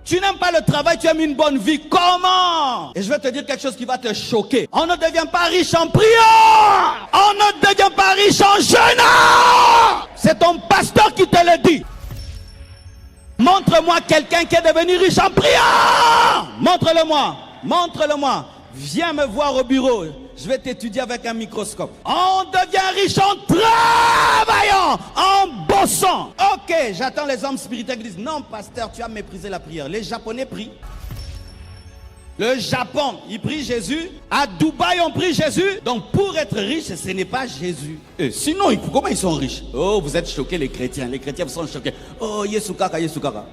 Tu n'aimes pas le travail, tu aimes une bonne vie. Comment? Et je vais te dire quelque chose qui va te choquer. On ne devient pas riche en priant. On ne devient pas riche en jeûnant. C'est ton pasteur qui te le dit. Montre-moi quelqu'un qui est devenu riche en priant. Montre-le-moi. Montre-le-moi. Viens me voir au bureau. Je vais t'étudier avec un microscope. On devient riche en travaillant, en bossant. Ok, j'attends les hommes spirituels qui disent, non pasteur, tu as méprisé la prière. Les Japonais prient. Le Japon, ils prient Jésus. À Dubaï, on prie Jésus. Donc pour être riche, ce n'est pas Jésus. Et sinon, comment ils sont riches? Oh, vous êtes choqués les chrétiens. Les chrétiens, vous sont choqués. Oh, Yesukaka, Yesukaka.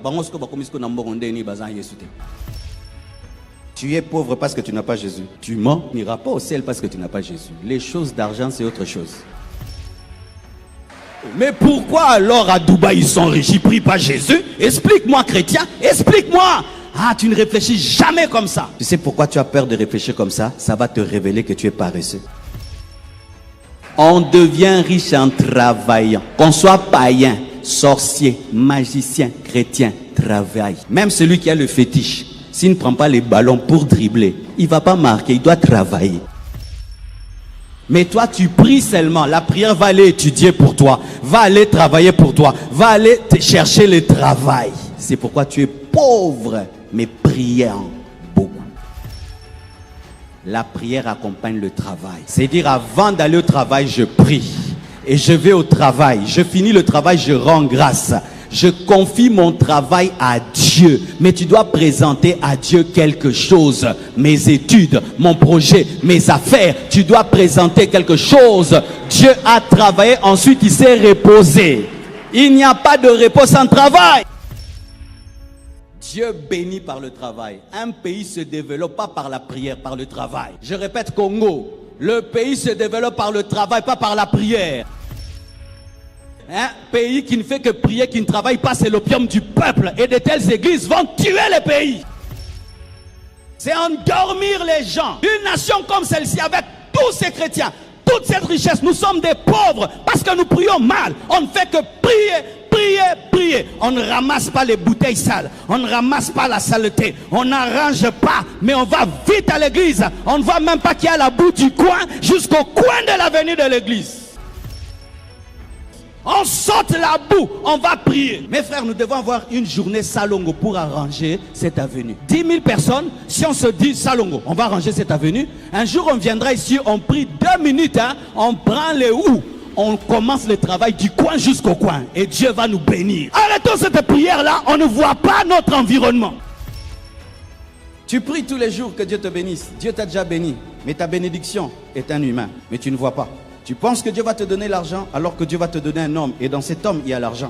Tu es pauvre parce que tu n'as pas Jésus. Tu mens, tu n'iras pas au ciel parce que tu n'as pas Jésus. Les choses d'argent, c'est autre chose. Mais pourquoi alors à Dubaï, ils sont riches? Ils ne prient pas Jésus? Explique-moi, chrétien. Explique-moi. Ah, tu ne réfléchis jamais comme ça. Tu sais pourquoi tu as peur de réfléchir comme ça? Ça va te révéler que tu es paresseux. On devient riche en travaillant. Qu'on soit païen, sorcier, magicien, chrétien, travaille. Même celui qui a le fétiche, s'il ne prend pas les ballons pour dribbler, il ne va pas marquer, il doit travailler. Mais toi, tu pries seulement. La prière va aller étudier pour toi, va aller travailler pour toi, va aller te chercher le travail. C'est pourquoi tu es pauvre, mais priant beaucoup. La prière accompagne le travail. C'est-à-dire, avant d'aller au travail, je prie. Et je vais au travail. Je finis le travail, je rends grâce. Je confie mon travail à Dieu. Mais tu dois présenter à Dieu quelque chose. Mes études, mon projet, mes affaires. Tu dois présenter quelque chose. Dieu a travaillé, ensuite il s'est reposé. Il n'y a pas de repos sans travail. Dieu bénit par le travail. Un pays se développe pas par la prière, par le travail. Je répète, Congo, le pays se développe par le travail, pas par la prière. Un pays qui ne fait que prier, qui ne travaille pas, c'est l'opium du peuple. Et de telles églises vont tuer les pays. C'est endormir les gens. Une nation comme celle-ci, avec tous ces chrétiens, toute cette richesse, nous sommes des pauvres parce que nous prions mal. On ne fait que prier, prier, prier. On ne ramasse pas les bouteilles sales. On ne ramasse pas la saleté. On n'arrange pas, mais on va vite à l'église. On ne voit même pas qu'il y a la boue du coin jusqu'au coin de l'avenue de l'église. On saute la boue, on va prier. Mes frères, nous devons avoir une journée Salongo pour arranger cette avenue. 10 000 personnes, si on se dit Salongo, on va arranger cette avenue. Un jour, on viendra ici, on prie 2 minutes, on prend les houes. On commence le travail du coin jusqu'au coin. Et Dieu va nous bénir. Arrêtons cette prière-là, on ne voit pas notre environnement. Tu pries tous les jours que Dieu te bénisse. Dieu t'a déjà béni. Mais ta bénédiction est un humain. Mais tu ne vois pas. Tu penses que Dieu va te donner l'argent alors que Dieu va te donner un homme. Et dans cet homme, il y a l'argent.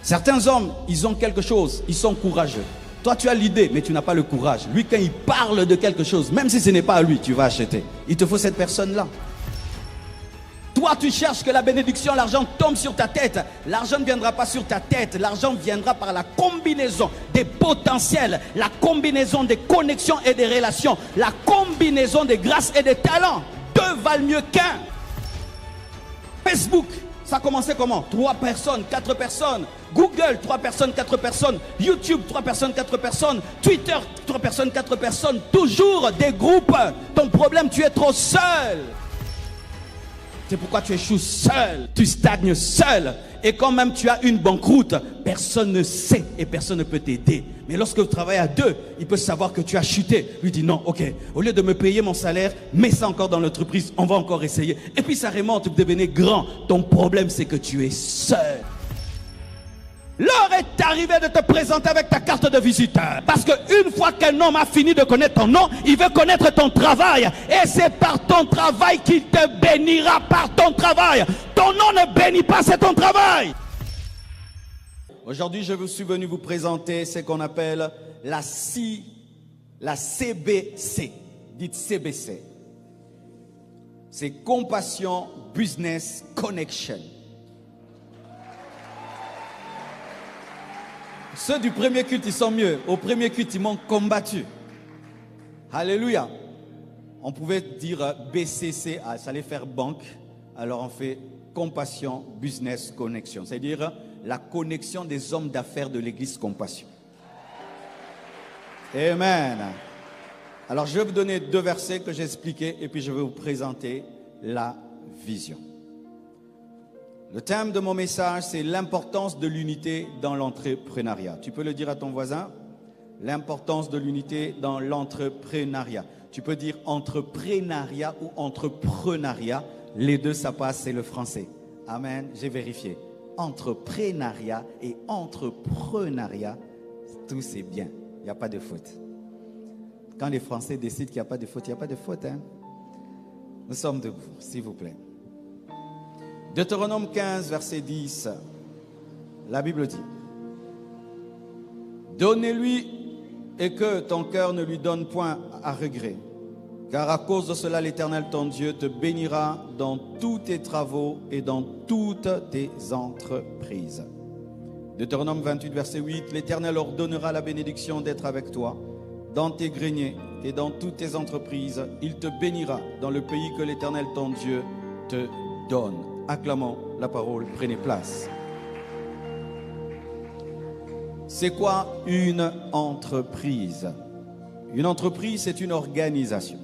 Certains hommes, ils ont quelque chose. Ils sont courageux. Toi, tu as l'idée, mais tu n'as pas le courage. Lui, quand il parle de quelque chose, même si ce n'est pas à lui, tu vas acheter. Il te faut cette personne-là. Toi, tu cherches que la bénédiction, l'argent tombe sur ta tête. L'argent ne viendra pas sur ta tête. L'argent viendra par la combinaison des potentiels, la combinaison des connexions et des relations, la combinaison des grâces et des talents. 2 valent mieux qu'un. Facebook, ça commençait comment? 3 personnes, 4 personnes. Google, 3 personnes, 4 personnes. YouTube, 3 personnes, 4 personnes. Twitter, 3 personnes, 4 personnes. Toujours des groupes. Ton problème, tu es trop seul. C'est pourquoi tu échoues seul. Tu stagnes seul. Et quand même tu as une banqueroute, personne ne sait et personne ne peut t'aider. Mais lorsque vous travaillez à 2, il peut savoir que tu as chuté. Lui dit non, ok, au lieu de me payer mon salaire, mets ça encore dans l'entreprise, on va encore essayer. Et puis ça remonte, vous devenez grand. Ton problème, c'est que tu es seul. L'heure est arrivée de te présenter avec ta carte de visiteur. Parce qu'une fois qu'un homme a fini de connaître ton nom, il veut connaître ton travail. Et c'est par ton travail qu'il te bénira, par ton travail. Ton nom ne bénit pas, c'est ton travail. Aujourd'hui, je suis venu vous présenter ce qu'on appelle la CBC. Dites CBC. C'est Compassion Business Connection. Ceux du premier culte, ils sont mieux. Au premier culte, ils m'ont combattu. Alléluia. On pouvait dire BCC, ça allait faire banque. Alors on fait Compassion Business Connection. C'est-à-dire la connexion des hommes d'affaires de l'église Compassion. Amen. Alors je vais vous donner 2 versets que j'ai expliqués et puis je vais vous présenter la vision. Le thème de mon message, c'est l'importance de l'unité dans l'entrepreneuriat. Tu peux le dire à ton voisin? L'importance de l'unité dans l'entrepreneuriat. Tu peux dire entrepreneuriat ou entrepreneuriat. Les deux, ça passe, c'est le français. Amen, j'ai vérifié. Entrepreneuriat et entrepreneuriat, tout c'est bien. Il n'y a pas de faute. Quand les Français décident qu'il n'y a pas de faute, il n'y a pas de faute. Hein? Nous sommes debout, s'il vous plaît. Deutéronome 15, verset 10. La Bible dit: donnez-lui et que ton cœur ne lui donne point à regret. Car à cause de cela, l'Éternel, ton Dieu, te bénira dans tous tes travaux et dans toutes tes entreprises. Deutéronome 28, verset 8. L'Éternel ordonnera la bénédiction d'être avec toi dans tes greniers et dans toutes tes entreprises. Il te bénira dans le pays que l'Éternel, ton Dieu, te donne. Acclamons la parole, prenez place. C'est quoi une entreprise? Une entreprise, c'est une organisation.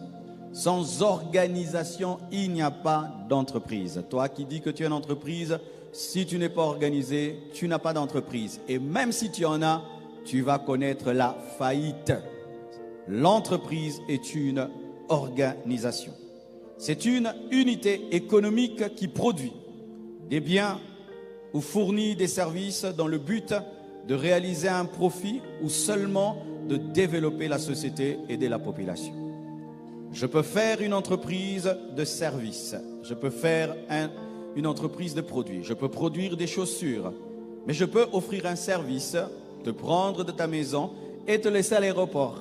Sans organisation, il n'y a pas d'entreprise. Toi qui dis que tu es une entreprise, si tu n'es pas organisé, tu n'as pas d'entreprise. Et même si tu en as, tu vas connaître la faillite. L'entreprise est une organisation. C'est une unité économique qui produit des biens ou fournit des services dans le but de réaliser un profit ou seulement de développer la société et aider la population. Je peux faire une entreprise de service, je peux faire une entreprise de produits, je peux produire des chaussures, mais je peux offrir un service, te prendre de ta maison et te laisser à l'aéroport.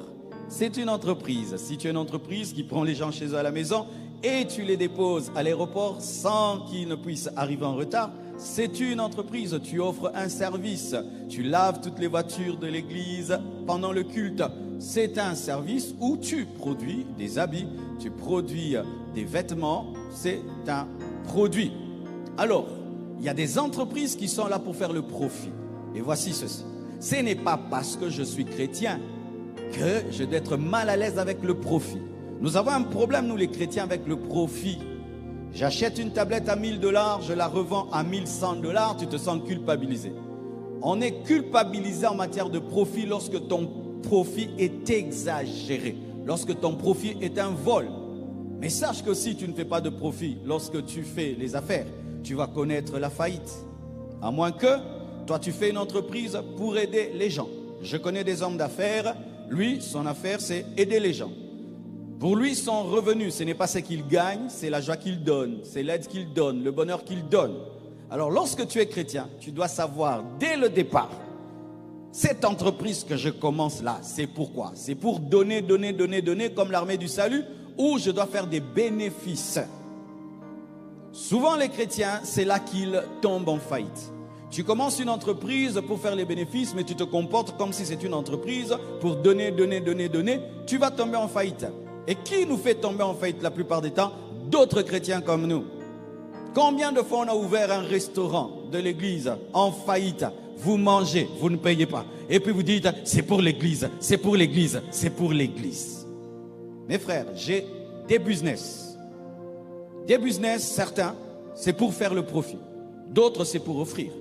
C'est une entreprise. Si tu es une entreprise qui prend les gens chez eux à la maison et tu les déposes à l'aéroport sans qu'ils ne puissent arriver en retard, c'est une entreprise. Tu offres un service. Tu laves toutes les voitures de l'église pendant le culte. C'est un service où tu produis des habits, tu produis des vêtements. C'est un produit. Alors, il y a des entreprises qui sont là pour faire le profit. Et voici ceci. Ce n'est pas parce que je suis chrétien que je dois être mal à l'aise avec le profit. Nous avons un problème, nous les chrétiens, avec le profit. J'achète une tablette à 1000 $, je la revends à 1100 $, tu te sens culpabilisé. On est culpabilisé en matière de profit lorsque ton profit est exagéré, lorsque ton profit est un vol. Mais sache que si tu ne fais pas de profit, lorsque tu fais les affaires, tu vas connaître la faillite. À moins que toi tu fais une entreprise pour aider les gens. Je connais des hommes d'affaires, lui, son affaire c'est aider les gens. Pour lui, son revenu, ce n'est pas ce qu'il gagne, c'est la joie qu'il donne, c'est l'aide qu'il donne, le bonheur qu'il donne. Alors lorsque tu es chrétien, tu dois savoir dès le départ, cette entreprise que je commence là, c'est pourquoi? C'est pour donner, donner, donner, donner comme l'armée du salut, ou je dois faire des bénéfices. Souvent les chrétiens, c'est là qu'ils tombent en faillite. Tu commences une entreprise pour faire les bénéfices, mais tu te comportes comme si c'est une entreprise pour donner, donner, donner, donner. Tu vas tomber en faillite. Et qui nous fait tomber en faillite la plupart des temps? D'autres chrétiens comme nous. Combien de fois on a ouvert un restaurant de l'église en faillite? Vous mangez, vous ne payez pas. Et puis vous dites, c'est pour l'église, c'est pour l'église, c'est pour l'église. Mes frères, j'ai des business. Des business, certains, c'est pour faire le profit. D'autres, c'est pour offrir.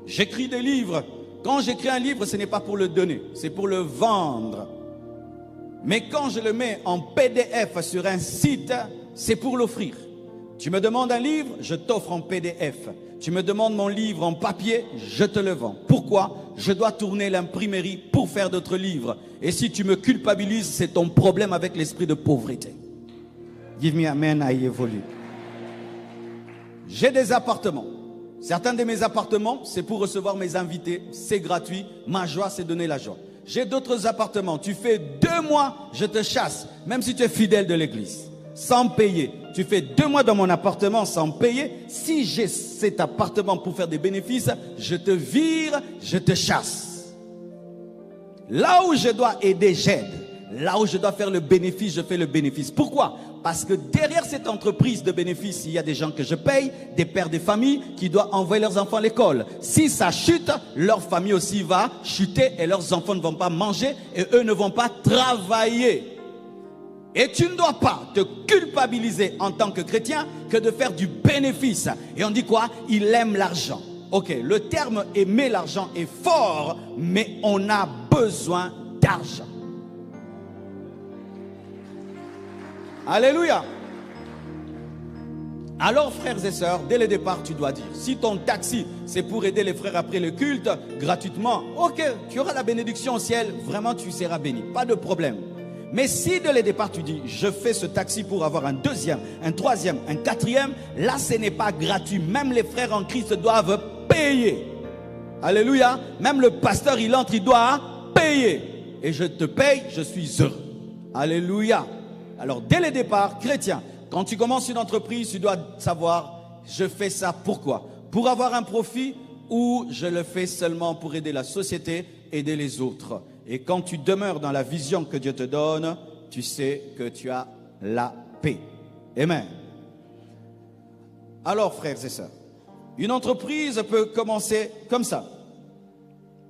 J'écris des livres. Quand j'écris un livre, ce n'est pas pour le donner, c'est pour le vendre. Mais quand je le mets en PDF sur un site, c'est pour l'offrir. Tu me demandes un livre, je t'offre en PDF. Tu me demandes mon livre en papier, je te le vends. Pourquoi? Je dois tourner l'imprimerie pour faire d'autres livres. Et si tu me culpabilises, c'est ton problème avec l'esprit de pauvreté. Give me amen, I évolue. J'ai des appartements. Certains de mes appartements, c'est pour recevoir mes invités. C'est gratuit. Ma joie, c'est donner la joie. J'ai d'autres appartements. Tu fais 2 mois, je te chasse. Même si tu es fidèle de l'église. Sans payer. Tu fais 2 mois dans mon appartement sans payer. Si j'ai cet appartement pour faire des bénéfices, je te vire, je te chasse. Là où je dois aider, j'aide. Là où je dois faire le bénéfice, je fais le bénéfice. Pourquoi? Parce que derrière cette entreprise de bénéfices, il y a des gens que je paye, des pères de famille qui doivent envoyer leurs enfants à l'école. Si ça chute, leur famille aussi va chuter et leurs enfants ne vont pas manger et eux ne vont pas travailler. Et tu ne dois pas te culpabiliser en tant que chrétien que de faire du bénéfice. Et on dit quoi? Il aime l'argent. Ok, le terme aimer l'argent est fort, mais on a besoin d'argent. Alléluia. Alors frères et sœurs, dès le départ tu dois dire, si ton taxi c'est pour aider les frères après le culte, gratuitement, ok, tu auras la bénédiction au ciel, vraiment tu seras béni, pas de problème. Mais si dès le départ tu dis, je fais ce taxi pour avoir un deuxième, un troisième, un quatrième, là ce n'est pas gratuit. Même les frères en Christ doivent payer. Alléluia. Même le pasteur il entre, il doit payer. Et je te paye, je suis heureux. Alléluia. Alors dès le départ, chrétien, quand tu commences une entreprise, tu dois savoir, je fais ça pourquoi? Pour avoir un profit ou je le fais seulement pour aider la société, aider les autres? Et quand tu demeures dans la vision que Dieu te donne, tu sais que tu as la paix. Amen. Alors, frères et sœurs, une entreprise peut commencer comme ça.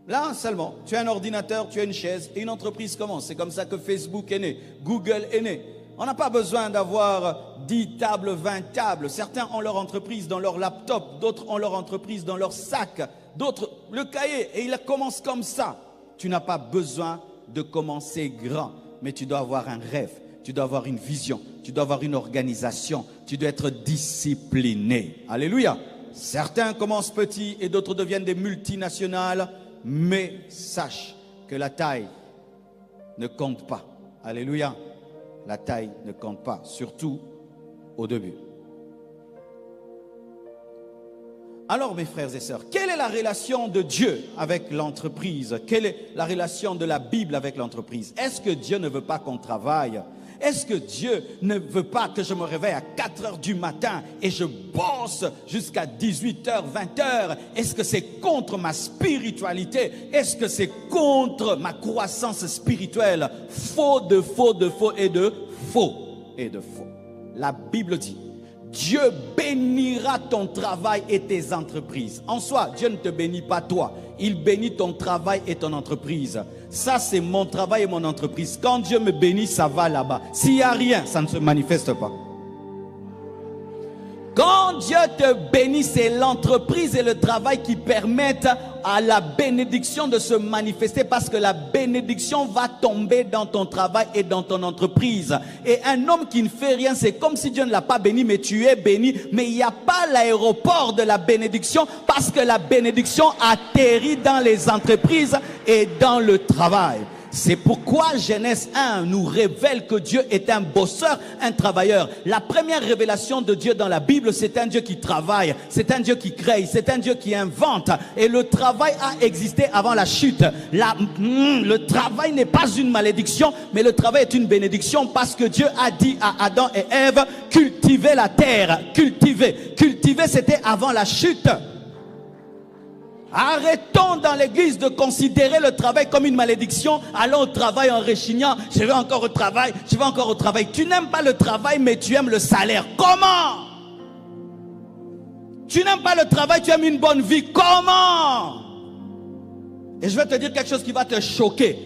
Là seulement, tu as un ordinateur, tu as une chaise et une entreprise commence. C'est comme ça que Facebook est né, Google est né. On n'a pas besoin d'avoir 10 tables, 20 tables. Certains ont leur entreprise dans leur laptop, d'autres ont leur entreprise dans leur sac, d'autres le cahier et ils commencent comme ça. Tu n'as pas besoin de commencer grand, mais tu dois avoir un rêve, tu dois avoir une vision, tu dois avoir une organisation, tu dois être discipliné. Alléluia. Certains commencent petits et d'autres deviennent des multinationales, mais sache que la taille ne compte pas. Alléluia. La taille ne compte pas, surtout au début. Alors mes frères et sœurs, quelle est la relation de Dieu avec l'entreprise? Quelle est la relation de la Bible avec l'entreprise? Est-ce que Dieu ne veut pas qu'on travaille? Est-ce que Dieu ne veut pas que je me réveille à 4 heures du matin et je bosse jusqu'à 18h, 20h? Est-ce que c'est contre ma spiritualité? Est-ce que c'est contre ma croissance spirituelle? Faux de faux de faux et de faux et de faux. La Bible dit, Dieu bénira ton travail et tes entreprises. En soi, Dieu ne te bénit pas toi. Il bénit ton travail et ton entreprise. Ça, c'est mon travail et mon entreprise. Quand Dieu me bénit, ça va là-bas. S'il n'y a rien, ça ne se manifeste pas. Quand Dieu te bénit, c'est l'entreprise et le travail qui permettent à la bénédiction de se manifester, parce que la bénédiction va tomber dans ton travail et dans ton entreprise. Et un homme qui ne fait rien, c'est comme si Dieu ne l'a pas béni, mais tu es béni. Mais il n'y a pas l'aéroport de la bénédiction, parce que la bénédiction atterrit dans les entreprises et dans le travail. C'est pourquoi Genèse 1 nous révèle que Dieu est un bosseur, un travailleur. La première révélation de Dieu dans la Bible, c'est un Dieu qui travaille, c'est un Dieu qui crée, c'est un Dieu qui invente. Et le travail a existé avant la chute. Le travail n'est pas une malédiction, mais le travail est une bénédiction, parce que Dieu a dit à Adam et Ève, cultivez la terre, cultivez. Cultiver, c'était avant la chute. Arrêtons dans l'église de considérer le travail comme une malédiction. Allons au travail en réchignant. Je vais encore au travail, je vais encore au travail. Tu n'aimes pas le travail, mais tu aimes le salaire. Comment? Tu n'aimes pas le travail, tu aimes une bonne vie. Comment? Et je vais te dire quelque chose qui va te choquer.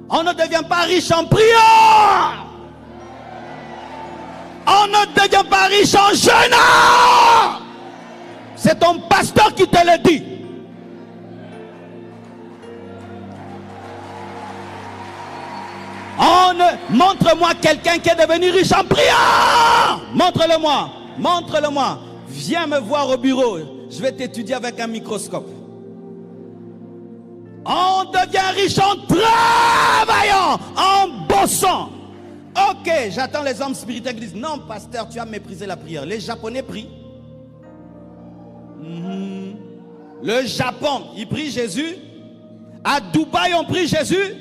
On ne devient pas riche en priant. On ne devient pas riche en jeûnant. C'est ton pasteur qui te le dit. Montre-moi quelqu'un qui est devenu riche en priant. Montre-le-moi. Montre-le-moi. Viens me voir au bureau. Je vais t'étudier avec un microscope. On devient riche en travaillant, en bossant. Ok, j'attends les hommes spirituels qui disent, non pasteur, tu as méprisé la prière. Les Japonais prient. Le Japon, ils prient Jésus. À Dubaï, on prie Jésus.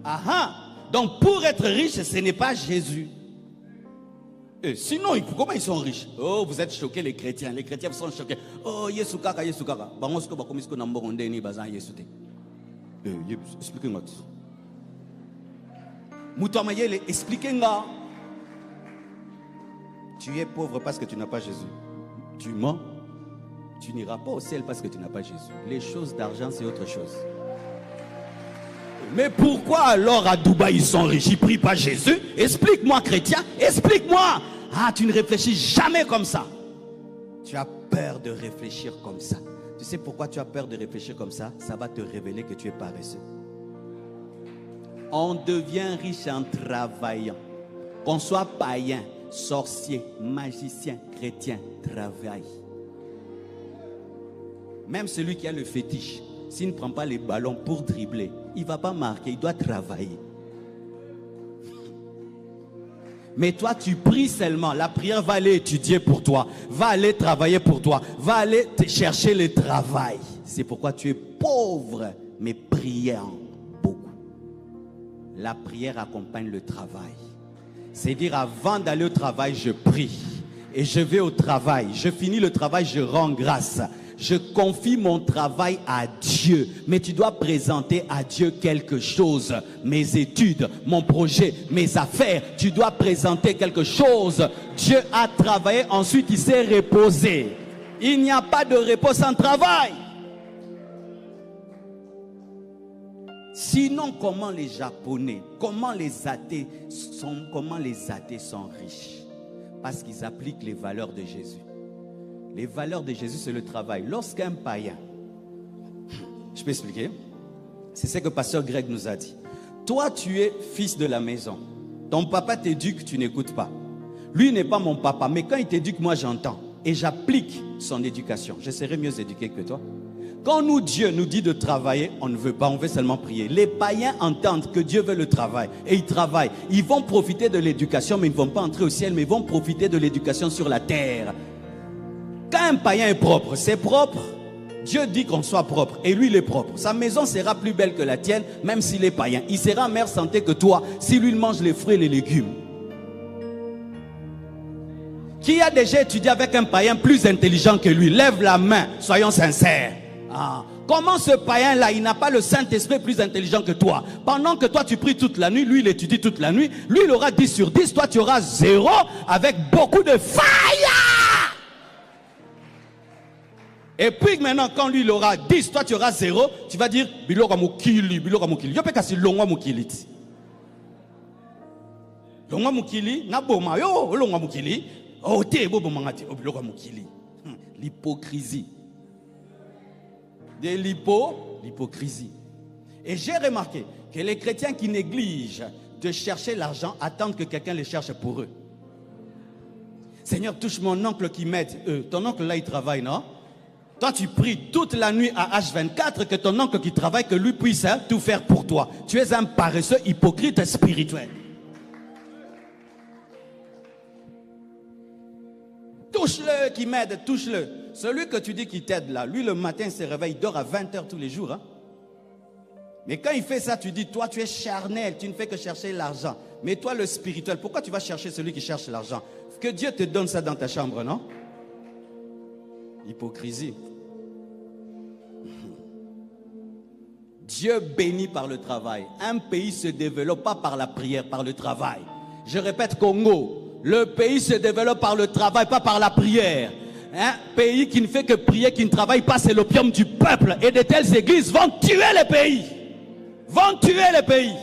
Ah. Donc pour être riche, ce n'est pas Jésus. Et sinon, comment ils sont riches? Oh, vous êtes choqués les chrétiens. Les chrétiens sont choqués. Oh, Yesu kaka, Yesu kaka. Expliquez-moi. Moutamaye, expliquez-moi. Tu es pauvre parce que tu n'as pas Jésus. Tu mens. Tu n'iras pas au ciel parce que tu n'as pas Jésus. Les choses d'argent, c'est autre chose. Mais pourquoi alors à Dubaï ils sont riches? Ils ne prient pas Jésus? Explique-moi, chrétien. Explique-moi. Ah, tu ne réfléchis jamais comme ça. Tu as peur de réfléchir comme ça. Tu sais pourquoi tu as peur de réfléchir comme ça? Ça va te révéler que tu es paresseux. On devient riche en travaillant. Qu'on soit païen, sorcier, magicien, chrétien, travaille. Même celui qui a le fétiche, s'il ne prend pas les ballons pour dribbler, il ne va pas marquer, il doit travailler. Mais toi, tu pries seulement. La prière va aller étudier pour toi, va aller travailler pour toi, va aller te chercher le travail. C'est pourquoi tu es pauvre, mais priant beaucoup. La prière accompagne le travail. C'est dire, avant d'aller au travail, je prie. Et je vais au travail. Je finis le travail, je rends grâce. Je confie mon travail à Dieu. Mais tu dois présenter à Dieu quelque chose. Mes études, mon projet, mes affaires. Tu dois présenter quelque chose. Dieu a travaillé, ensuite il s'est reposé. Il n'y a pas de repos sans travail. Sinon, comment les Japonais, comment les athées sont riches? Parce qu'ils appliquent les valeurs de Jésus. Les valeurs de Jésus, c'est le travail. Lorsqu'un païen, je peux expliquer, c'est ce que pasteur Greg nous a dit. Toi, tu es fils de la maison. Ton papa t'éduque, tu n'écoutes pas. Lui n'est pas mon papa, mais quand il t'éduque, moi j'entends. Et j'applique son éducation. Je serai mieux éduqué que toi. Quand nous, Dieu nous dit de travailler, on ne veut pas, on veut seulement prier. Les païens entendent que Dieu veut le travail et ils travaillent. Ils vont profiter de l'éducation, mais ils ne vont pas entrer au ciel, mais ils vont profiter de l'éducation sur la terre. Quand un païen est propre, c'est propre. Dieu dit qu'on soit propre et lui il est propre. Sa maison sera plus belle que la tienne, même s'il est païen. Il sera en meilleure santé que toi si lui il mange les fruits et les légumes. Qui a déjà étudié avec un païen plus intelligent que lui? Lève la main, soyons sincères. Ah. Comment ce païen-là, il n'a pas le Saint-Esprit plus intelligent que toi? Pendant que toi tu pries toute la nuit, lui il étudie toute la nuit. Lui il aura 10 sur 10, toi tu auras 0 avec beaucoup de fire. Et puis maintenant quand lui il aura 10, toi tu auras 0, tu vas dire Biloko Mukili, Biloko Mukili. Je peux casser Longwa Mukili. Longwa Mukili, Naboma, yo, Longwa Mukili. Oh, t'es beau, Biloko Mukili. L'hypocrisie. De l'hypocrisie. Et j'ai remarqué que les chrétiens qui négligent de chercher l'argent attendent que quelqu'un les cherche pour eux. Seigneur, touche mon oncle qui m'aide. Ton oncle là, il travaille, non? Toi, tu pries toute la nuit à H24 que ton oncle qui travaille, que lui puisse tout faire pour toi. Tu es un paresseux hypocrite spirituel. Touche-le qui m'aide, touche-le. Celui que tu dis qui t'aide là, lui le matin il se réveille, il dort à 20h tous les jours. Hein? Mais quand il fait ça, tu dis, toi tu es charnel, tu ne fais que chercher l'argent. Mais toi le spirituel, pourquoi tu vas chercher celui qui cherche l'argent? Que Dieu te donne ça dans ta chambre, non? Hypocrisie. Dieu bénit par le travail. Un pays se développe pas par la prière, par le travail. Je répète, Congo. Le pays se développe par le travail, pas par la prière. Un pays qui ne fait que prier, qui ne travaille pas, c'est l'opium du peuple. Et de telles églises vont tuer les pays. Vont tuer les pays.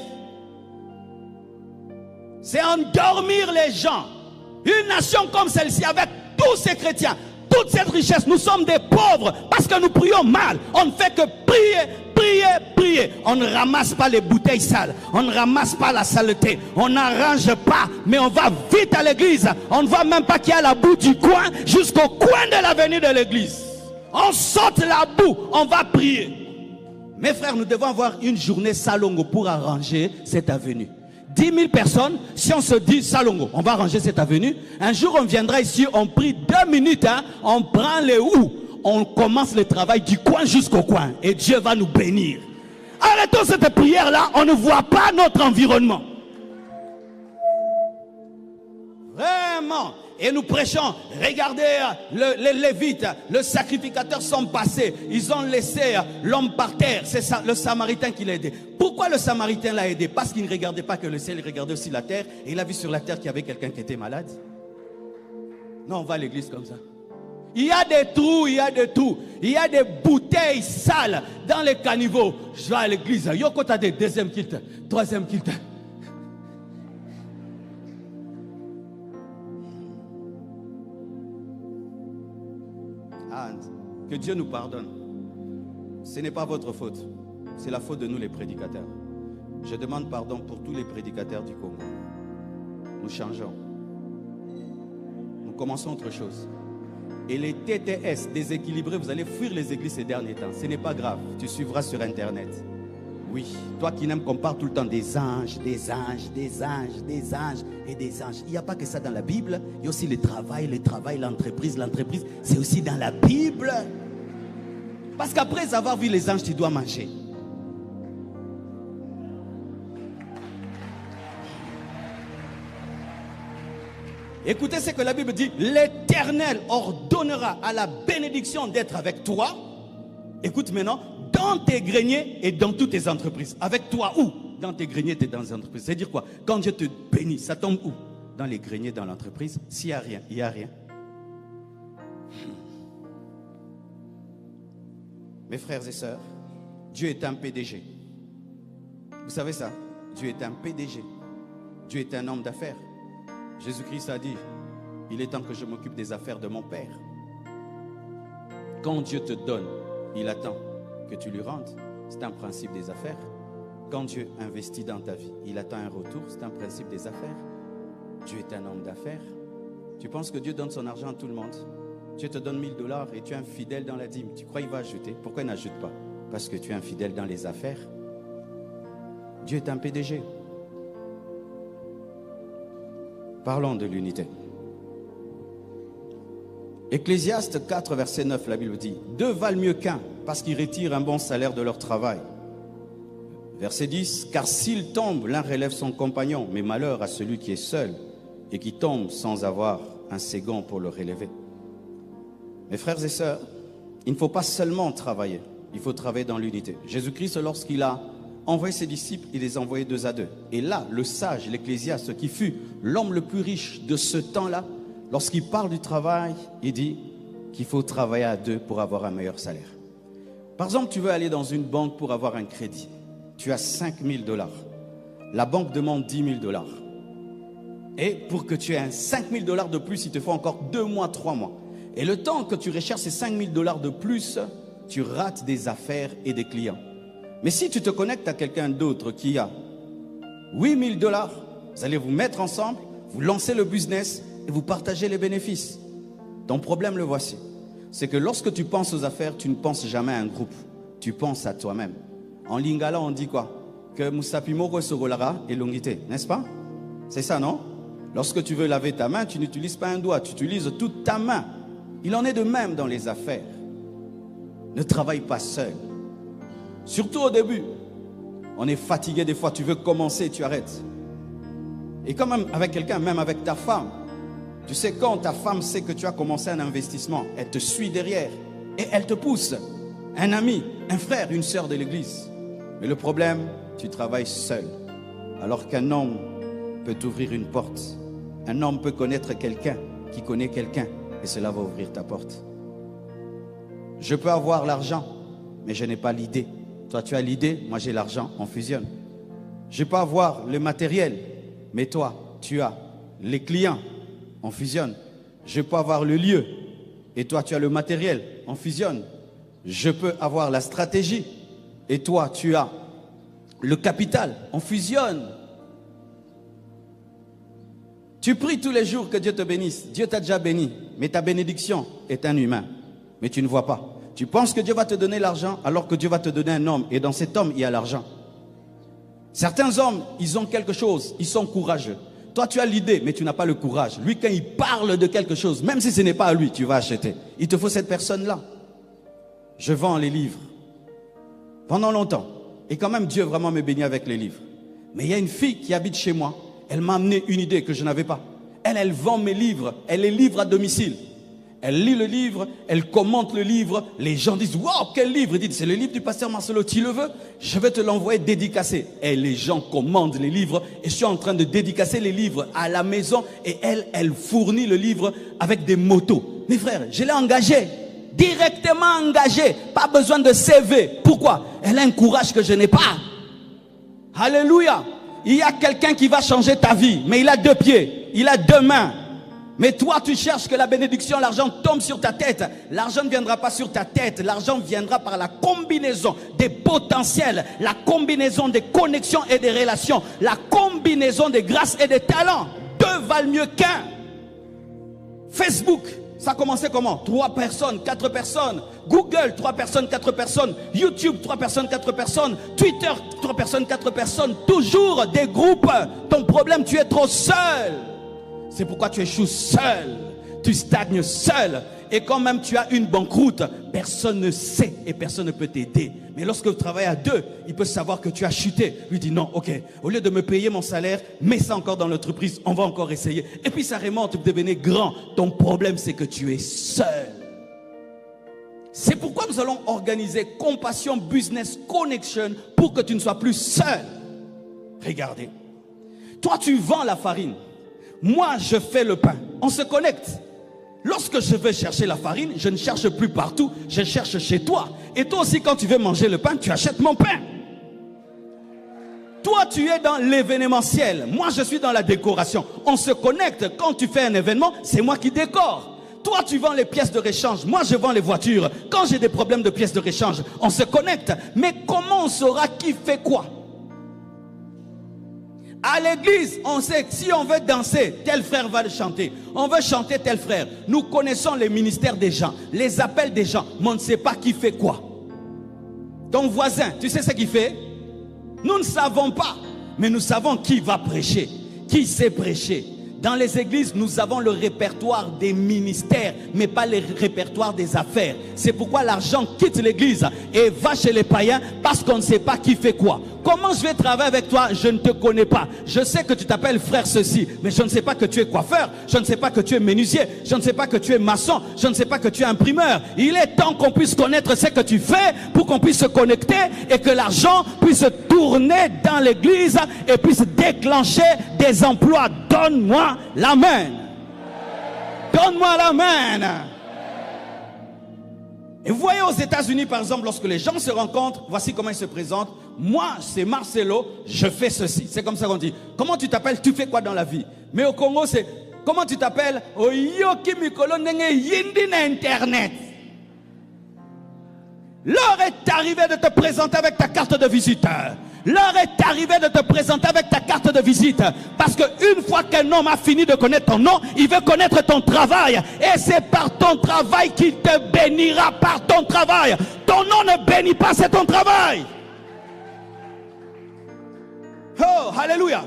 C'est endormir les gens. Une nation comme celle-ci, avec tous ces chrétiens, toute cette richesse, nous sommes des pauvres parce que nous prions mal. On ne fait que prier, prier, prier. On ne ramasse pas les bouteilles sales. On ne ramasse pas la saleté. On n'arrange pas. Mais on va vite à l'église. On ne voit même pas qu'il y a la boue du coin jusqu'au coin de l'avenue de l'église. On saute la boue. On va prier. Mes frères, nous devons avoir une journée Salongo pour arranger cette avenue. 10 000 personnes, si on se dit Salongo, on va arranger cette avenue. Un jour, on viendra ici, on prie 2 minutes, hein, on prend les houes. On commence le travail du coin jusqu'au coin et Dieu va nous bénir. Arrêtons cette prière-là, on ne voit pas notre environnement. Vraiment. Et nous prêchons, regardez, les Lévites, le sacrificateur sont passés. Ils ont laissé l'homme par terre. C'est ça, le Samaritain qui l'a aidé. Pourquoi le Samaritain l'a aidé? Parce qu'il ne regardait pas que le ciel, il regardait aussi la terre. Et il a vu sur la terre qu'il y avait quelqu'un qui était malade. Non, on va à l'église comme ça. Il y a des trous, il y a des trous. Il y a des bouteilles sales dans les caniveaux. Je vais à l'église. Yoko, tu as des deuxième kilt, troisième kilt. Ah, que Dieu nous pardonne. Ce n'est pas votre faute. C'est la faute de nous les prédicateurs. Je demande pardon pour tous les prédicateurs du Congo. Nous changeons. Nous commençons autre chose. Et les TTS déséquilibrés, vous allez fuir les églises ces derniers temps. Ce n'est pas grave, tu suivras sur Internet. Oui, toi qui n'aimes qu'on parle tout le temps des anges, des anges, des anges, des anges et des anges. Il n'y a pas que ça dans la Bible. Il y a aussi le travail, l'entreprise. L'entreprise, c'est aussi dans la Bible. Parce qu'après avoir vu les anges, tu dois manger. Écoutez ce que la Bible dit. L'Éternel ordonnera à la bénédiction d'être avec toi. Écoute maintenant, dans tes greniers et dans toutes tes entreprises. Avec toi où? Dans tes greniers et dans les entreprises. C'est-à-dire quoi? Quand Dieu te bénit, ça tombe où? Dans les greniers, dans l'entreprise. S'il n'y a rien, il n'y a rien. Mes frères et sœurs, Dieu est un PDG. Vous savez ça? Dieu est un PDG. Dieu est un homme d'affaires. Jésus-Christ a dit, il est temps que je m'occupe des affaires de mon Père. Quand Dieu te donne, il attend que tu lui rendes. C'est un principe des affaires. Quand Dieu investit dans ta vie, il attend un retour. C'est un principe des affaires. Dieu est un homme d'affaires. Tu penses que Dieu donne son argent à tout le monde? Dieu te donne 1000 $ et tu es infidèle dans la dîme. Tu crois qu'il va ajouter? Pourquoi il n'ajoute pas? Parce que tu es infidèle dans les affaires. Dieu est un PDG. Parlons de l'unité. Ecclésiaste 4, verset 9, la Bible dit, deux valent mieux qu'un, parce qu'ils retirent un bon salaire de leur travail. Verset 10, car s'il tombe, l'un relève son compagnon, mais malheur à celui qui est seul et qui tombe sans avoir un second pour le relever. Mes frères et sœurs, il ne faut pas seulement travailler, il faut travailler dans l'unité. Jésus-Christ, lorsqu'il a envoyé ses disciples, il les a envoyés 2 à 2. Et là, le sage, l'Ecclésiaste, qui fut l'homme le plus riche de ce temps-là, lorsqu'il parle du travail, il dit qu'il faut travailler à 2 pour avoir un meilleur salaire. Par exemple, tu veux aller dans une banque pour avoir un crédit. Tu as 5 000 $. La banque demande 10 000 $. Et pour que tu aies 5 000 $ de plus, il te faut encore 2 mois, 3 mois. Et le temps que tu recherches ces 5 000 $ de plus, tu rates des affaires et des clients. Mais si tu te connectes à quelqu'un d'autre qui a 8 000 $, vous allez vous mettre ensemble, vous lancez le business et vous partagez les bénéfices. Ton problème, le voici. C'est que lorsque tu penses aux affaires, tu ne penses jamais à un groupe. Tu penses à toi-même. En lingala, on dit quoi? Que Musapimoro Sorolara et Longité, n'est-ce pas? C'est ça, non? Lorsque tu veux laver ta main, tu n'utilises pas un doigt, tu utilises toute ta main. Il en est de même dans les affaires. Ne travaille pas seul. Surtout au début. On est fatigué des fois, tu veux commencer, tu arrêtes. Et quand même avec quelqu'un, même avec ta femme, tu sais quand ta femme sait que tu as commencé un investissement, elle te suit derrière et elle te pousse. Un ami, un frère, une sœur de l'église. Mais le problème, tu travailles seul. Alors qu'un homme peut t'ouvrir une porte. Un homme peut connaître quelqu'un qui connaît quelqu'un et cela va ouvrir ta porte. Je peux avoir l'argent, mais je n'ai pas l'idée. Toi, tu as l'idée, moi j'ai l'argent, on fusionne. Je peux avoir le matériel, mais toi, tu as les clients, on fusionne. Je peux avoir le lieu, et toi, tu as le matériel, on fusionne. Je peux avoir la stratégie, et toi, tu as le capital, on fusionne. Tu pries tous les jours que Dieu te bénisse. Dieu t'a déjà béni, mais ta bénédiction est un humain. Mais tu ne vois pas. Tu penses que Dieu va te donner l'argent alors que Dieu va te donner un homme. Et dans cet homme, il y a l'argent. Certains hommes, ils ont quelque chose. Ils sont courageux. Toi, tu as l'idée, mais tu n'as pas le courage. Lui, quand il parle de quelque chose, même si ce n'est pas à lui, tu vas acheter. Il te faut cette personne-là. Je vends les livres. Pendant longtemps. Et quand même, Dieu vraiment me bénit avec les livres. Mais il y a une fille qui habite chez moi. Elle m'a amené une idée que je n'avais pas. Elle vend mes livres. Elle les livre à domicile. Elle lit le livre, elle commente le livre. Les gens disent, waouh, quel livre? Il dit, c'est le livre du pasteur Marcelo, tu le veux? Je vais te l'envoyer dédicacé. Et les gens commandent les livres. Et je suis en train de dédicacer les livres à la maison. Et elle fournit le livre avec des motos. Mes frères, je l'ai engagée. Directement engagée. Pas besoin de CV. Pourquoi? Elle a un courage que je n'ai pas. Alléluia. Il y a quelqu'un qui va changer ta vie. Mais il a 2 pieds. Il a 2 mains. Mais toi, tu cherches que la bénédiction, l'argent tombe sur ta tête. L'argent ne viendra pas sur ta tête. L'argent viendra par la combinaison des potentiels, la combinaison des connexions et des relations, la combinaison des grâces et des talents. 2 valent mieux qu'un. Facebook, ça a commencé comment? 3 personnes, 4 personnes. Google, 3 personnes, 4 personnes. YouTube, 3 personnes, 4 personnes. Twitter, 3 personnes, 4 personnes. Toujours des groupes. Ton problème, tu es trop seul. C'est pourquoi tu échoues seul, tu stagnes seul. Et quand même tu as une banqueroute, personne ne sait et personne ne peut t'aider. Mais lorsque vous travaillez à 2, il peut savoir que tu as chuté. Lui dit non, ok, au lieu de me payer mon salaire, mets ça encore dans l'entreprise, on va encore essayer. Et puis ça remonte, vous devenez grand. Ton problème c'est que tu es seul. C'est pourquoi nous allons organiser Compassion Business Connection pour que tu ne sois plus seul. Regardez, toi tu vends la farine. Moi, je fais le pain. On se connecte. Lorsque je vais chercher la farine, je ne cherche plus partout, je cherche chez toi. Et toi aussi, quand tu veux manger le pain, tu achètes mon pain. Toi, tu es dans l'événementiel. Moi, je suis dans la décoration. On se connecte. Quand tu fais un événement, c'est moi qui décore. Toi, tu vends les pièces de réchange. Moi, je vends les voitures. Quand j'ai des problèmes de pièces de réchange, on se connecte. Mais comment on saura qui fait quoi? À l'église, on sait que si on veut danser, tel frère va le chanter. On veut chanter tel frère. Nous connaissons les ministères des gens, les appels des gens, mais on ne sait pas qui fait quoi. Ton voisin, tu sais ce qu'il fait? Nous ne savons pas, mais nous savons qui va prêcher, qui sait prêcher. Dans les églises, nous avons le répertoire des ministères, mais pas le répertoire des affaires. C'est pourquoi l'argent quitte l'église et va chez les païens, parce qu'on ne sait pas qui fait quoi. Comment je vais travailler avec toi? Je ne te connais pas. Je sais que tu t'appelles frère ceci, mais je ne sais pas que tu es coiffeur. Je ne sais pas que tu es menuisier. Je ne sais pas que tu es maçon. Je ne sais pas que tu es imprimeur. Il est temps qu'on puisse connaître ce que tu fais pour qu'on puisse se connecter et que l'argent puisse tourner dans l'église et puisse déclencher des emplois. Donne-moi la main. Donne-moi la main. Et vous voyez aux États-Unis, par exemple, lorsque les gens se rencontrent, voici comment ils se présentent. Moi, c'est Marcelo, je fais ceci. C'est comme ça qu'on dit. Comment tu t'appelles? Tu fais quoi dans la vie? Mais au Congo, c'est comment tu t'appelles? Oyoki Mikolo Nenge Yindi na Internet. L'heure est arrivée de te présenter avec ta carte de visiteur. L'heure est arrivée de te présenter avec ta carte de visite. Parce qu'une fois qu'un homme a fini de connaître ton nom, il veut connaître ton travail. Et c'est par ton travail qu'il te bénira, par ton travail. Ton nom ne bénit pas, c'est ton travail. Oh, alléluia.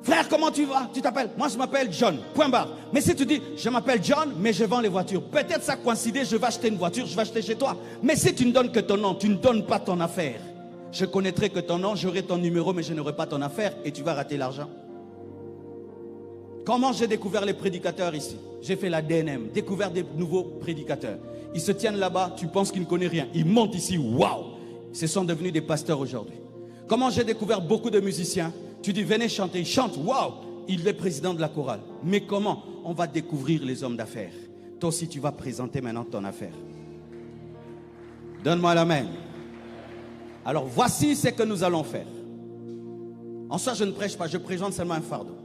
Frère, comment tu vas? Tu t'appelles? Moi, je m'appelle John. Point barre. Mais si tu dis, je m'appelle John, mais je vends les voitures. Peut-être ça coïncider, je vais acheter une voiture, je vais acheter chez toi. Mais si tu ne donnes que ton nom, tu ne donnes pas ton affaire. Je connaîtrai que ton nom, j'aurai ton numéro, mais je n'aurai pas ton affaire et tu vas rater l'argent. Comment j'ai découvert les prédicateurs ici? J'ai fait la DNM, découvert des nouveaux prédicateurs. Ils se tiennent là-bas, tu penses qu'ils ne connaissent rien. Ils montent ici, waouh! Ce sont devenus des pasteurs aujourd'hui. Comment j'ai découvert beaucoup de musiciens? Tu dis, venez chanter, ils chantent, waouh! Il est président de la chorale. Mais comment? On va découvrir les hommes d'affaires. Toi aussi, tu vas présenter maintenant ton affaire. Donne-moi la main. Alors voici ce que nous allons faire. En ça, je ne prêche pas, je présente seulement un fardeau.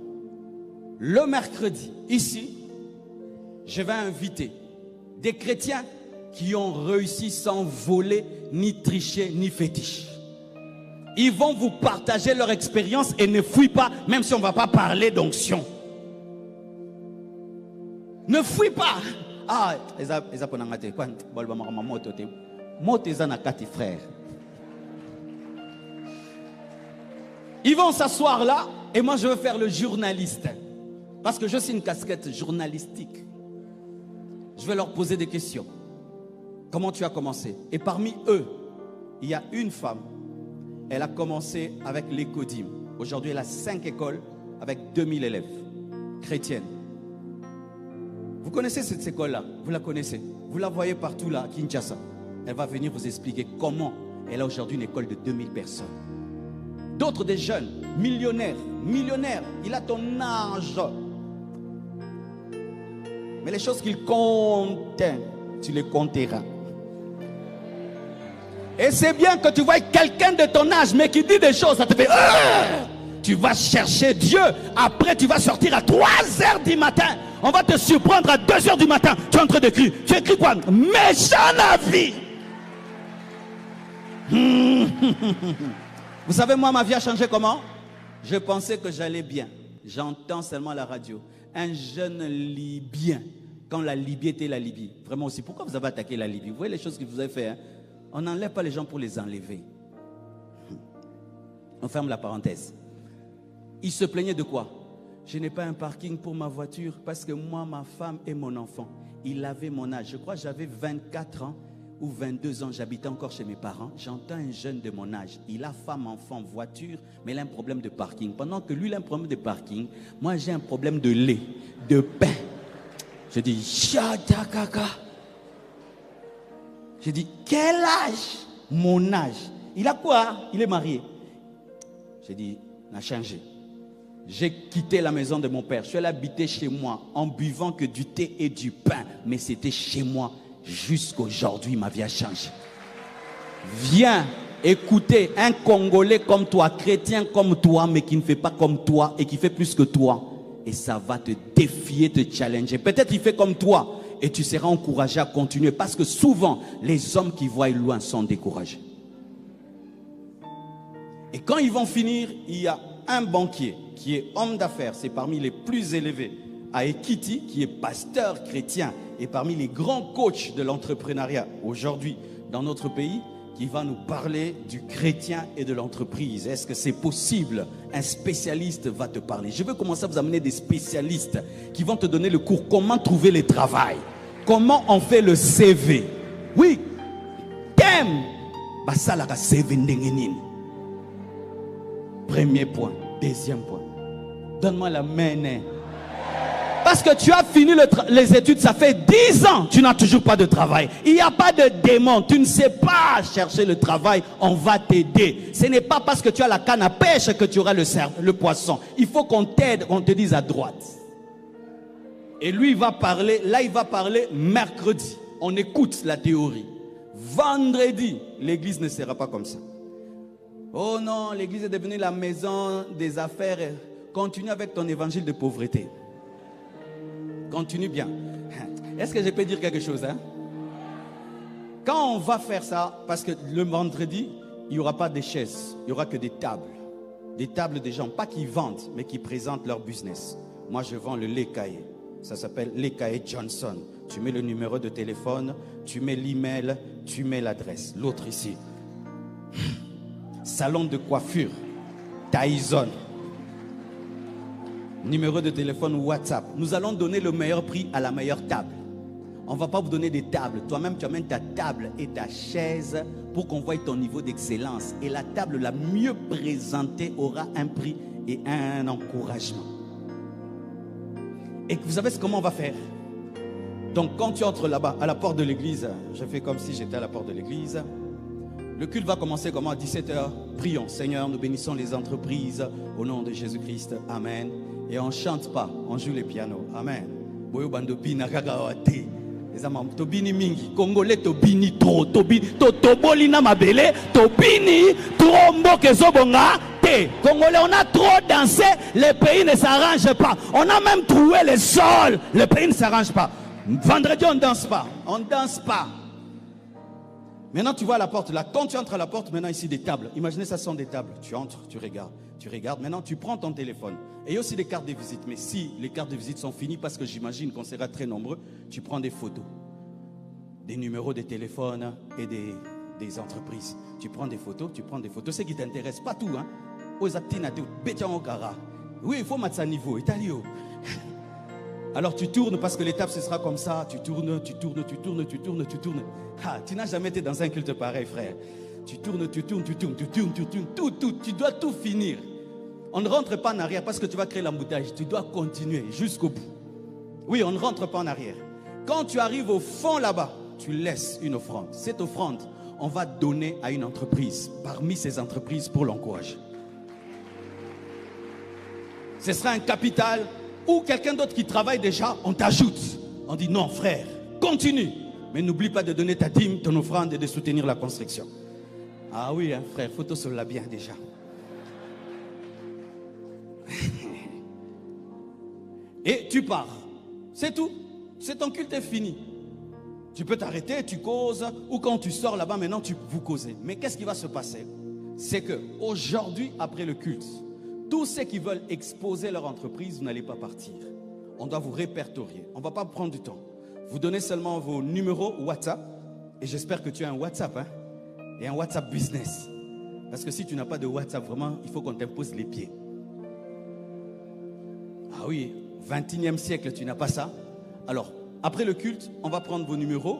Le mercredi, ici, je vais inviter des chrétiens qui ont réussi sans voler, ni tricher, ni fétiche. Ils vont vous partager leur expérience et ne fuis pas, même si on ne va pas parler d'onction. Ne fuis pas. Ah, frère. Ils vont s'asseoir là et moi je veux faire le journaliste. Parce que je suis une casquette journalistique. Je vais leur poser des questions. Comment tu as commencé? Et parmi eux, il y a une femme. Elle a commencé avec l'Écodim. Aujourd'hui, elle a 5 écoles avec 2000 élèves chrétiennes. Vous connaissez cette école-là? Vous la connaissez? Vous la voyez partout là, à Kinshasa. Elle va venir vous expliquer comment elle a aujourd'hui une école de 2000 personnes. D'autres des jeunes, millionnaires, il a ton âge. Mais les choses qu'il compte, tu les compteras. Et c'est bien que tu vois quelqu'un de ton âge, mais qui dit des choses, ça te fait... Tu vas chercher Dieu. Après, tu vas sortir à 3 heures du matin. On va te surprendre à 2 heures du matin. Tu es en train d'écrire. Tu écris quoi? Méchant la vie. Vous savez, moi, ma vie a changé comment? Je pensais que j'allais bien. J'entends seulement la radio. Un jeune Libyen, quand la Libye était la Libye. Vraiment aussi, pourquoi vous avez attaqué la Libye? Vous voyez les choses que vous avez fait, hein? On n'enlève pas les gens pour les enlever. On ferme la parenthèse. Il se plaignait de quoi? Je n'ai pas un parking pour ma voiture parce que moi, ma femme et mon enfant. Il avait mon âge. Je crois que j'avais 24 ans ou 22 ans. J'habitais encore chez mes parents. J'entends un jeune de mon âge. Il a femme, enfant, voiture, mais il a un problème de parking. Pendant que lui, il a un problème de parking, moi, j'ai un problème de lait, de pain. Je dis, Shadakaka. Je dis, quel âge? Mon âge. Il a quoi? Il est marié. J'ai dit, on a changé. J'ai quitté la maison de mon père. Je suis allé habiter chez moi en buvant que du thé et du pain. Mais c'était chez moi jusqu'aujourd'hui. Ma vie a changé. Viens écouter un Congolais comme toi, chrétien comme toi, mais qui ne fait pas comme toi et qui fait plus que toi. Et ça va te défier, te challenger. Peut-être il fait comme toi et tu seras encouragé à continuer. Parce que souvent, les hommes qui voient loin sont découragés. Et quand ils vont finir, il y a un banquier qui est homme d'affaires, c'est parmi les plus élevés à Ekiti, qui est pasteur chrétien et parmi les grands coachs de l'entrepreneuriat aujourd'hui dans notre pays, qui va nous parler du chrétien et de l'entreprise. Est-ce que c'est possible? Un spécialiste va te parler. Je veux commencer à vous amener des spécialistes qui vont te donner le cours. Comment trouver le travail? Comment on fait le CV? Oui. Thème. Basalaka CV ndengenine. Premier point. Deuxième point. Donne-moi la main. Parce que tu as fini les études, ça fait 10 ans, tu n'as toujours pas de travail. Il n'y a pas de démon, tu ne sais pas chercher le travail, on va t'aider. Ce n'est pas parce que tu as la canne à pêche que tu auras le poisson. Il faut qu'on t'aide, on te dise à droite. Et lui, il va parler, là il va parler mercredi. On écoute la théorie. Vendredi, l'église ne sera pas comme ça. Oh non, l'église est devenue la maison des affaires. Continue avec ton évangile de pauvreté. Continue bien. Est-ce que je peux dire quelque chose, hein? Quand on va faire ça, parce que le vendredi, il n'y aura pas de chaises, il n'y aura que des tables. Des tables des gens, pas qui vendent, mais qui présentent leur business. Moi, je vends le lait caillé. Ça s'appelle lait caillé Johnson. Tu mets le numéro de téléphone, tu mets l'email, tu mets l'adresse. L'autre ici. Salon de coiffure. Tyson. Numéro de téléphone WhatsApp. Nous allons donner le meilleur prix à la meilleure table. On ne va pas vous donner des tables. Toi-même, tu amènes ta table et ta chaise pour qu'on voie ton niveau d'excellence. Et la table la mieux présentée aura un prix et un encouragement. Et vous savez comment on va faire? Donc quand tu entres là-bas, à la porte de l'église, je fais comme si j'étais à la porte de l'église. Le culte va commencer comment? À 17h. Prions. Seigneur, nous bénissons les entreprises au nom de Jésus-Christ. Amen. Et on ne chante pas, on joue les pianos. Amen. Boyo bandopi nakakawate. Les amants, tobini mingi. Congolais tobini trop. Toboli na mabele. Tobini trop mboke zobonga. Congolais, on a trop dansé. Le pays ne s'arrange pas. On a même trouvé le sol. Le pays ne s'arrange pas. Vendredi, on ne danse pas. On ne danse pas. Maintenant, tu vois à la porte, là, quand tu entres à la porte, maintenant ici des tables. Imaginez, ça sont des tables. Tu entres, tu regardes. Maintenant, tu prends ton téléphone. Et il y a aussi des cartes de visite. Mais si les cartes de visite sont finies, parce que j'imagine qu'on sera très nombreux, tu prends des photos, des numéros de téléphone et des entreprises. Tu prends des photos. Ce qui t'intéresse, pas tout, hein. Oui, il faut mettre ça à niveau. Alors tu tournes parce que l'étape ce sera comme ça. Tu tournes. Ah, tu n'as jamais été dans un culte pareil, frère. Tu tournes. Tout. Tu dois tout finir. On ne rentre pas en arrière parce que tu vas créer l'embouteillage. Tu dois continuer jusqu'au bout. Oui, on ne rentre pas en arrière. Quand tu arrives au fond là-bas, tu laisses une offrande. Cette offrande, on va donner à une entreprise, parmi ces entreprises pour l'encourager. Ce sera un capital ou quelqu'un d'autre qui travaille déjà, on t'ajoute. On dit non frère, continue. Mais n'oublie pas de donner ta dîme, ton offrande et de soutenir la construction. Ah oui, hein, frère, photo sur la bien déjà. Et tu pars. C'est tout. C'est ton culte est fini. Tu peux t'arrêter, tu causes, ou quand tu sors là-bas, maintenant vous causez. Mais qu'est-ce qui va se passer? C'est que aujourd'hui, après le culte, tous ceux qui veulent exposer leur entreprise, vous n'allez pas partir. On doit vous répertorier. On ne va pas prendre du temps. Vous donnez seulement vos numéros WhatsApp. Et j'espère que tu as un WhatsApp, hein, et un WhatsApp business. Parce que si tu n'as pas de WhatsApp, vraiment, il faut qu'on t'impose les pieds. Ah oui, 21e siècle, tu n'as pas ça. Alors, après le culte, on va prendre vos numéros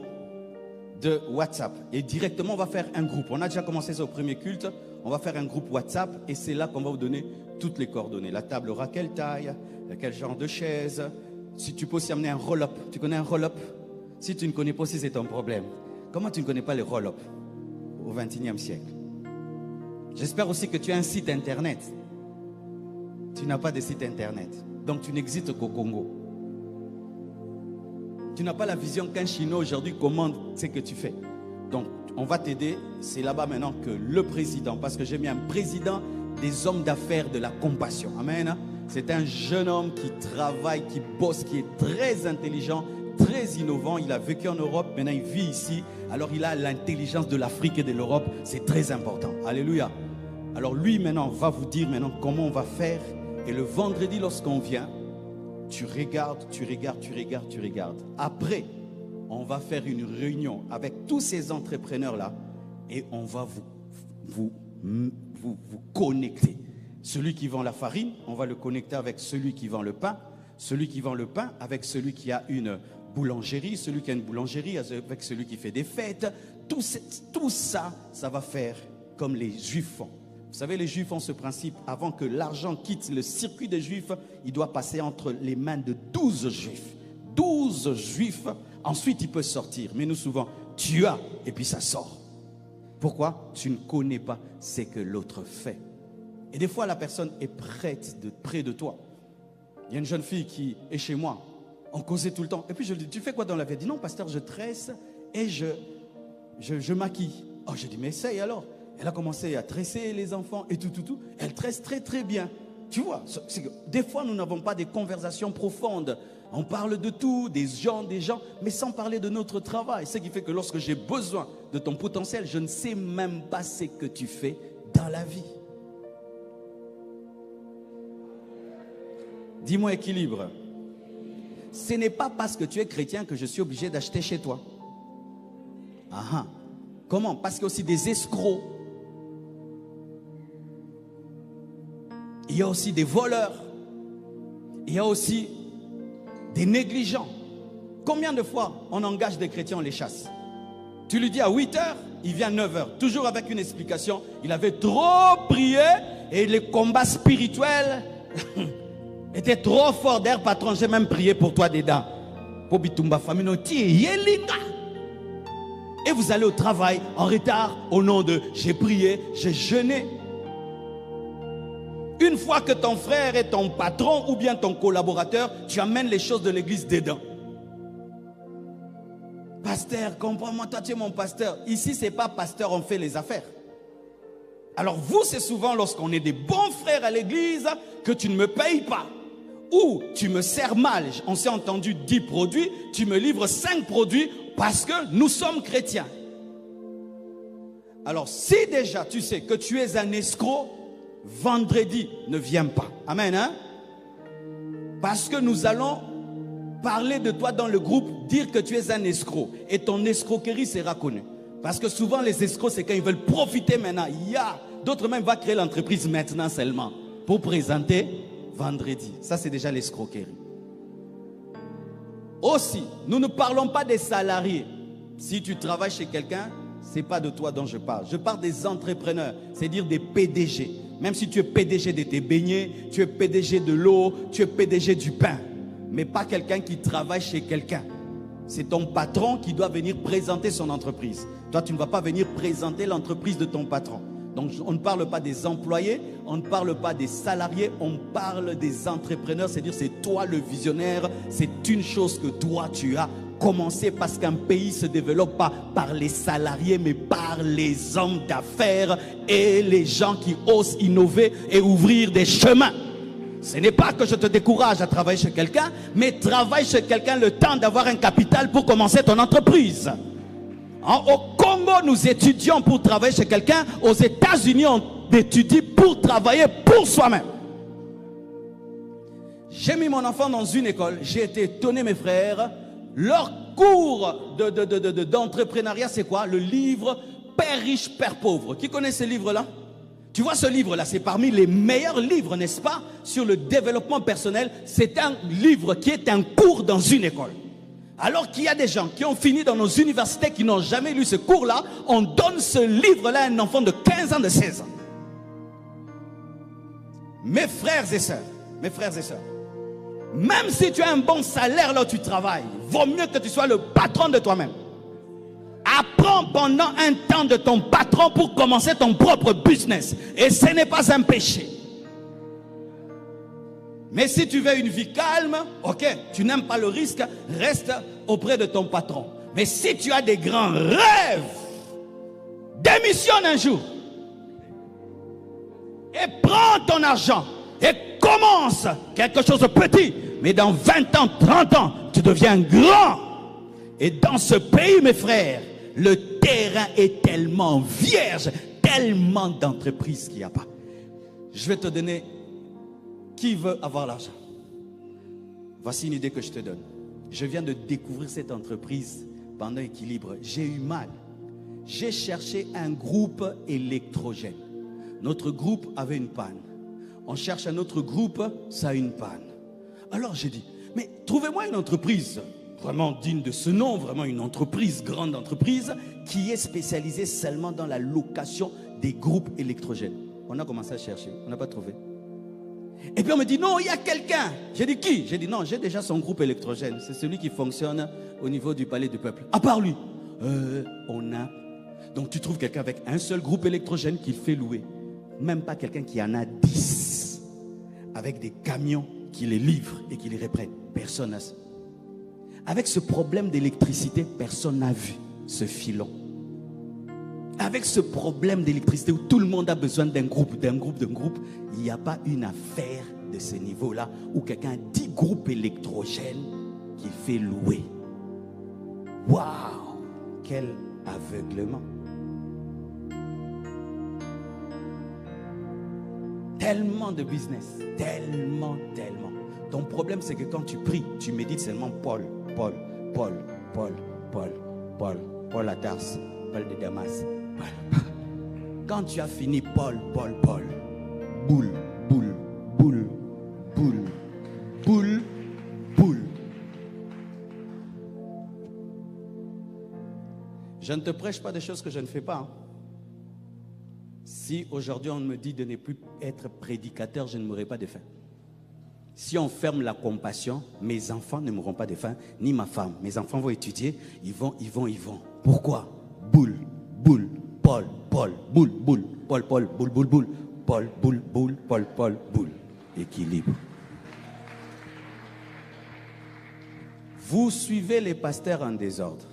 de WhatsApp. Et directement, on va faire un groupe. On a déjà commencé ça au premier culte. On va faire un groupe WhatsApp. Et c'est là qu'on va vous donner toutes les coordonnées. La table aura quelle taille, quel genre de chaise. Si tu peux aussi amener un roll-up. Tu connais un roll-up? Si tu ne connais pas aussi, c'est ton problème. Comment tu ne connais pas les roll-up au 21e siècle? J'espère aussi que tu as un site internet. Tu n'as pas de site internet. Donc tu n'existes qu'au Congo. Tu n'as pas la vision qu'un Chinois aujourd'hui commande ce que tu fais. Donc on va t'aider. C'est là-bas maintenant que le président, parce que j'ai mis un président des hommes d'affaires de la compassion. Amen. C'est un jeune homme qui travaille, qui bosse, qui est très intelligent, très innovant. Il a vécu en Europe, maintenant il vit ici. Alors il a l'intelligence de l'Afrique et de l'Europe. C'est très important. Alléluia. Alors lui maintenant va vous dire maintenant comment on va faire. Et le vendredi lorsqu'on vient, tu regardes, tu regardes, tu regardes, tu regardes. Après, on va faire une réunion avec tous ces entrepreneurs-là et on va vous connecter. Celui qui vend la farine, on va le connecter avec celui qui vend le pain. Celui qui vend le pain avec celui qui a une boulangerie. Celui qui a une boulangerie avec celui qui fait des fêtes. Tout ça, ça va faire comme les Juifs font. Vous savez, les Juifs ont ce principe. Avant que l'argent quitte le circuit des Juifs, il doit passer entre les mains de 12 Juifs. 12 Juifs, ensuite il peut sortir. Mais nous souvent, tu as et puis ça sort. Pourquoi? Tu ne connais pas ce que l'autre fait. Et des fois, la personne est près de toi. Il y a une jeune fille qui est chez moi. On causait tout le temps. Et puis je lui dis, tu fais quoi dans la vie? Elle dit, non, pasteur, je tresse et je maquille. Oh, je dis, mais essaye alors. Elle a commencé à tresser les enfants et tout. Elle tresse très très bien. Tu vois, des fois nous n'avons pas des conversations profondes. On parle de tout, des gens, mais sans parler de notre travail. Ce qui fait que lorsque j'ai besoin de ton potentiel, je ne sais même pas ce que tu fais dans la vie. Dis-moi équilibre. Ce n'est pas parce que tu es chrétien que je suis obligé d'acheter chez toi. Ah, comment? Parce qu'il y a aussi des escrocs. Il y a aussi des voleurs. Il y a aussi des négligents. Combien de fois on engage des chrétiens, on les chasse? Tu lui dis à 8 h, il vient à 9 h. Toujours avec une explication. Il avait trop prié et les combats spirituels étaient trop forts. D'ailleurs, patron, j'ai même prié pour toi dedans. Et vous allez au travail en retard au nom de j'ai prié, j'ai jeûné. Une fois que ton frère est ton patron ou bien ton collaborateur, tu amènes les choses de l'église dedans. Pasteur, comprends-moi, toi tu es mon pasteur. Ici, ce n'est pas pasteur, on fait les affaires. Alors vous, c'est souvent lorsqu'on est des bons frères à l'église que tu ne me payes pas. Ou tu me sers mal. On s'est entendu 10 produits, tu me livres 5 produits parce que nous sommes chrétiens. Alors si déjà tu sais que tu es un escroc, vendredi, ne viens pas. Amen, hein? Parce que nous allons parler de toi dans le groupe, dire que tu es un escroc. Et ton escroquerie sera connue. Parce que souvent les escrocs, c'est quand ils veulent profiter maintenant. Il y a d'autres même vont créer l'entreprise maintenant seulement pour présenter vendredi. Ça, c'est déjà l'escroquerie. Aussi, nous ne parlons pas des salariés. Si tu travailles chez quelqu'un, ce n'est pas de toi dont je parle. Je parle des entrepreneurs, c'est-à-dire des PDG. Même si tu es PDG de tes beignets, tu es PDG de l'eau, tu es PDG du pain. mais pas quelqu'un qui travaille chez quelqu'un. C'est ton patron qui doit venir présenter son entreprise. Toi, tu ne vas pas venir présenter l'entreprise de ton patron. Donc, on ne parle pas des employés, on ne parle pas des salariés, on parle des entrepreneurs. C'est-à-dire, c'est toi le visionnaire, c'est une chose que toi, tu as commencé, parce qu'un pays ne se développe pas par les salariés, mais par les hommes d'affaires et les gens qui osent innover et ouvrir des chemins. Ce n'est pas que je te décourage à travailler chez quelqu'un, mais travaille chez quelqu'un le temps d'avoir un capital pour commencer ton entreprise. Au Congo, nous étudions pour travailler chez quelqu'un. Aux États-Unis, on étudie pour travailler pour soi-même. J'ai mis mon enfant dans une école. J'ai été étonné, mes frères. Leur cours d'entrepreneuriat, c'est quoi? Le livre Père riche, Père pauvre. Qui connaît ce livre-là? Tu vois, ce livre-là, c'est parmi les meilleurs livres, n'est-ce pas, sur le développement personnel. C'est un livre qui est un cours dans une école. Alors qu'il y a des gens qui ont fini dans nos universités qui n'ont jamais lu ce cours-là, on donne ce livre-là à un enfant de 15 ans, de 16 ans. Mes frères et sœurs, même si tu as un bon salaire là où tu travailles, vaut mieux que tu sois le patron de toi-même. Apprends pendant un temps de ton patron pour commencer ton propre business. Et ce n'est pas un péché. Mais si tu veux une vie calme, ok, tu n'aimes pas le risque, reste auprès de ton patron. Mais si tu as des grands rêves, démissionne un jour. Et prends ton argent et commence quelque chose de petit. Mais dans 20 ans, 30 ans, tu deviens grand. Et dans ce pays, mes frères, le terrain est tellement vierge, tellement d'entreprises qu'il n'y a pas. Je vais te donner... Qui veut avoir l'argent? Voici une idée que je te donne. Je viens de découvrir cette entreprise pendant Équilibre. J'ai eu mal. J'ai cherché un groupe électrogène. Notre groupe avait une panne. On cherche un autre groupe, ça a une panne. Alors j'ai dit, mais trouvez-moi une entreprise vraiment digne de ce nom, vraiment une entreprise, grande entreprise, qui est spécialisée seulement dans la location des groupes électrogènes. On a commencé à chercher, on n'a pas trouvé. Et puis on me dit, non, il y a quelqu'un. J'ai dit, qui? J'ai dit, non, j'ai déjà son groupe électrogène. C'est celui qui fonctionne au niveau du palais du peuple. À part lui, on a... Donc tu trouves quelqu'un avec un seul groupe électrogène qu'il fait louer. Même pas quelqu'un qui en a 10. Avec des camions qui les livrent et qui les reprennent. Personne n'a ça. Avec ce problème d'électricité, personne n'a vu ce filon. Avec ce problème d'électricité où tout le monde a besoin d'un groupe, il n'y a pas une affaire de ce niveau-là où quelqu'un a 10 groupes électrogènes qui fait louer. Waouh! Quel aveuglement! Tellement de business, tellement. Ton problème, c'est que quand tu pries, tu médites seulement Paul à Tarse, Paul de Damas. Quand tu as fini Paul, boule. Je ne te prêche pas des choses que je ne fais pas. Si aujourd'hui on me dit de ne plus être prédicateur, je ne mourrai pas de faim. Si on ferme la compassion, mes enfants ne mourront pas de faim, ni ma femme. Mes enfants vont étudier, ils vont. Pourquoi? Boule. Paul, boule. Paul, boule. Équilibre. Vous suivez les pasteurs en désordre.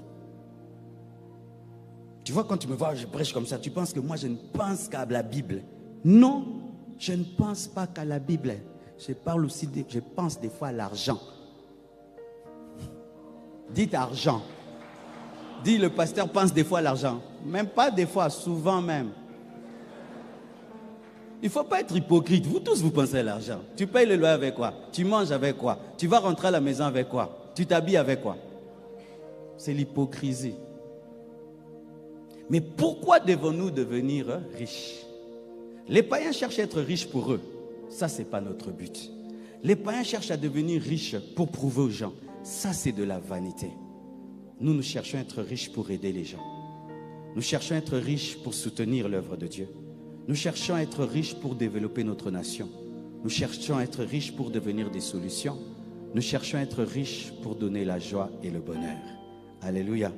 Tu vois, quand tu me vois, je prêche comme ça, tu penses que moi je ne pense qu'à la Bible. Non, je ne pense pas qu'à la Bible. Je pense des fois à l'argent. Dites argent. Dis, le pasteur pense des fois à l'argent. Même pas des fois, souvent même. Il ne faut pas être hypocrite. Vous tous, vous pensez à l'argent. Tu payes le loyer avec quoi? Tu manges avec quoi? Tu vas rentrer à la maison avec quoi? Tu t'habilles avec quoi? C'est l'hypocrisie. Mais pourquoi devons-nous devenir riches? Les païens cherchent à être riches pour eux. Ça, ce n'est pas notre but. Les païens cherchent à devenir riches pour prouver aux gens. Ça, c'est de la vanité. Nous cherchons à être riches pour aider les gens. Nous cherchons à être riches pour soutenir l'œuvre de Dieu. Nous cherchons à être riches pour développer notre nation. Nous cherchons à être riches pour devenir des solutions. Nous cherchons à être riches pour donner la joie et le bonheur. Alléluia.